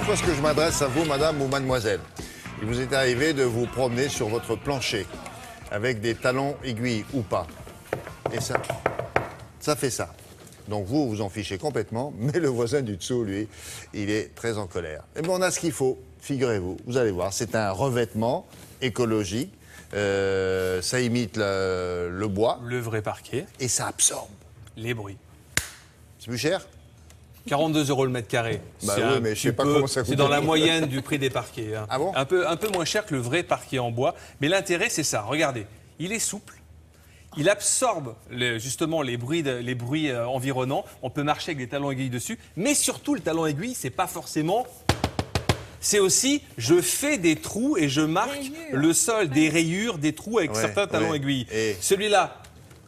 Une fois que je m'adresse à vous, madame ou mademoiselle, il vous est arrivé de vous promener sur votre plancher avec des talons aiguilles ou pas. Et ça fait ça. Donc vous, vous en fichez complètement, mais le voisin du dessous, lui, il est très en colère. Et bien, on a ce qu'il faut, figurez-vous. Vous allez voir, c'est un revêtement écologique. Ça imite le bois. Le vrai parquet. Et ça absorbe. Les bruits. C'est plus cher? 42 € le mètre carré. Bah oui, mais je sais pas comment ça coûte. C'est dans la moyenne du prix des parquets. Hein. Ah bon? Un peu moins cher que le vrai parquet en bois. Mais l'intérêt, c'est ça. Regardez, il est souple. Il absorbe justement les bruits environnants. On peut marcher avec des talons aiguilles dessus. Mais surtout, le talon aiguille, c'est pas forcément... C'est aussi, je fais des trous et je marque le sol, des rayures, des trous avec certains talons aiguilles. Et... Celui-là,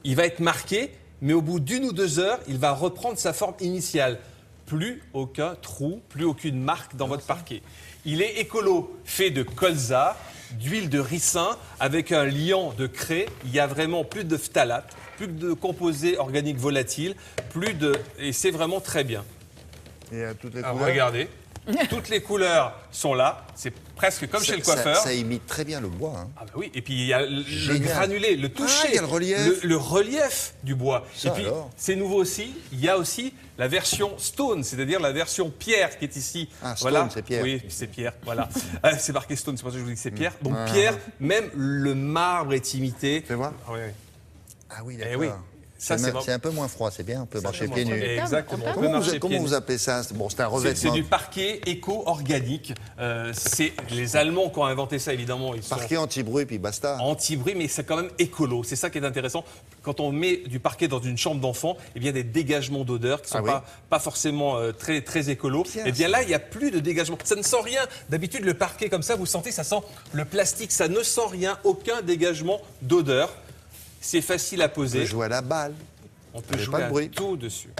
il va être marqué, mais au bout d'1 ou 2 heures, il va reprendre sa forme initiale. Plus aucun trou, plus aucune marque dans votre parquet. Il est écolo, fait de colza, d'huile de ricin, avec un liant de craie. Il y a vraiment plus de phtalate, plus de composés organiques volatiles, et c'est vraiment très bien. Et à toutes les Alors, couleurs. regardez. Toutes les couleurs sont là, c'est presque comme chez le coiffeur. Ça imite très bien le bois. Hein. Ah bah oui, et puis il y a le granulé, le toucher, il y a le relief. Le relief du bois. Ça, et puis c'est nouveau aussi, il y a aussi la version stone, c'est-à-dire la version pierre qui est ici. Ah, stone, voilà. c'est pierre. Oui, c'est pierre, voilà. C'est marqué stone, c'est pour ça que je vous dis que c'est pierre. Donc pierre, même le marbre est imité. Fais voir. Ah oui, oui. Ah oui, Eh d'accord. oui. C'est un peu moins froid, c'est bien, on peut marcher pieds nus. Exactement. Comment vous appelez ça? Bon, c'est un revêtement. C'est du parquet éco-organique. C'est les Allemands qui ont inventé ça, évidemment. Ils sont parquet anti-bruit, puis basta. anti-bruit, mais c'est quand même écolo. C'est ça qui est intéressant. Quand on met du parquet dans une chambre d'enfant, eh bien, des dégagements d'odeur qui ne sont pas forcément très, très écolo. Eh bien là, il n'y a plus de dégagement. Ça ne sent rien. D'habitude, le parquet comme ça, vous sentez, ça sent le plastique. Ça ne sent rien, aucun dégagement d'odeur. C'est facile à poser. On peut jouer à la balle. On peut jouer à tout dessus.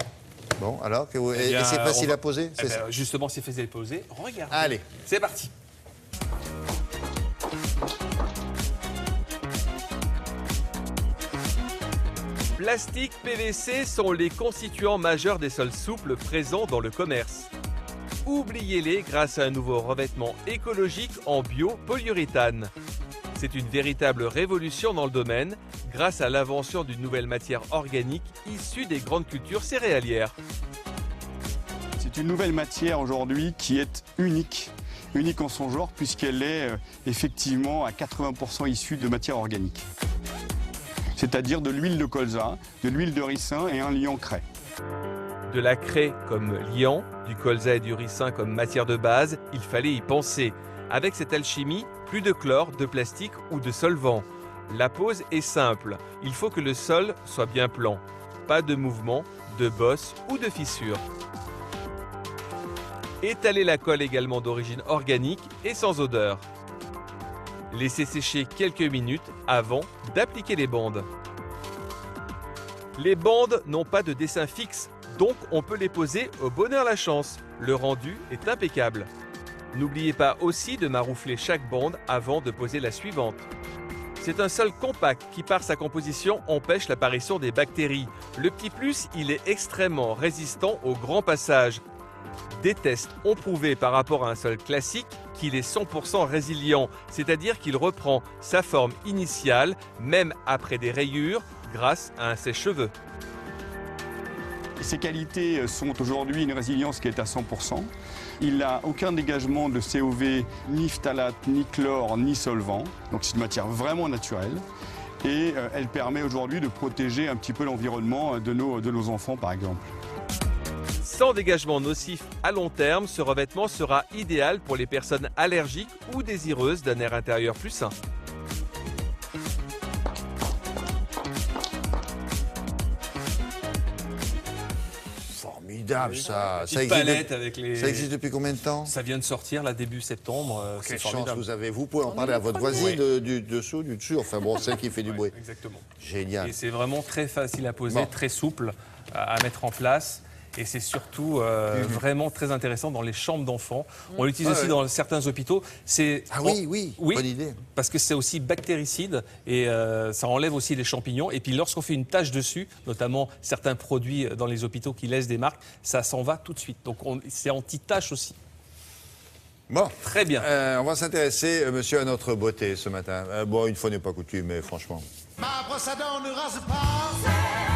Bon, alors, et c'est facile à poser? Justement, c'est facile à poser. Regardez. Allez. C'est parti. Plastique, PVC sont les constituants majeurs des sols souples présents dans le commerce. Oubliez-les grâce à un nouveau revêtement écologique en bio-polyuréthane. C'est une véritable révolution dans le domaine grâce à l'invention d'une nouvelle matière organique issue des grandes cultures céréalières. C'est une nouvelle matière aujourd'hui qui est unique en son genre puisqu'elle est effectivement à 80% issue de matière organique. C'est-à-dire de l'huile de colza, de l'huile de ricin et un liant craie. De la craie comme liant, du colza et du ricin comme matière de base, il fallait y penser. Avec cette alchimie, plus de chlore, de plastique ou de solvant. La pose est simple, il faut que le sol soit bien plan. Pas de mouvement, de bosse ou de fissure. Étaler la colle également d'origine organique et sans odeur. Laissez sécher quelques minutes avant d'appliquer les bandes. Les bandes n'ont pas de dessin fixe, donc on peut les poser au bonheur la chance. Le rendu est impeccable. N'oubliez pas aussi de maroufler chaque bande avant de poser la suivante. C'est un sol compact qui, par sa composition, empêche l'apparition des bactéries. Le petit plus, il est extrêmement résistant au grand passage. Des tests ont prouvé par rapport à un sol classique qu'il est 100% résilient, c'est-à-dire qu'il reprend sa forme initiale, même après des rayures, grâce à un sèche-cheveux. Ses qualités sont aujourd'hui une résilience qui est à 100%. Il n'a aucun dégagement de COV, ni phtalate, ni chlore, ni solvant. Donc c'est une matière vraiment naturelle. Et elle permet aujourd'hui de protéger un petit peu l'environnement de nos enfants, par exemple. Sans dégagement nocif à long terme, ce revêtement sera idéal pour les personnes allergiques ou désireuses d'un air intérieur plus sain. Formidable, ça. Ça existe depuis combien de temps? Ça vient de sortir, là, début septembre. Quelle chance vous avez. Vous pouvez en parler à votre voisine du dessus. Enfin bon, celle qui fait du bruit. Exactement. Génial. Et c'est vraiment très facile à poser, très souple à mettre en place. Et c'est surtout vraiment très intéressant dans les chambres d'enfants. On l'utilise aussi dans certains hôpitaux. Oui, bonne idée. Parce que c'est aussi bactéricide et ça enlève aussi les champignons. Et puis lorsqu'on fait une tache dessus, notamment certains produits dans les hôpitaux qui laissent des marques, ça s'en va tout de suite. Donc c'est anti-tache aussi. Bon. Très bien. On va s'intéresser, monsieur, à notre beauté ce matin. Bon, une fois n'est pas coutume, mais franchement. Ma brosse à dents ne rase pas.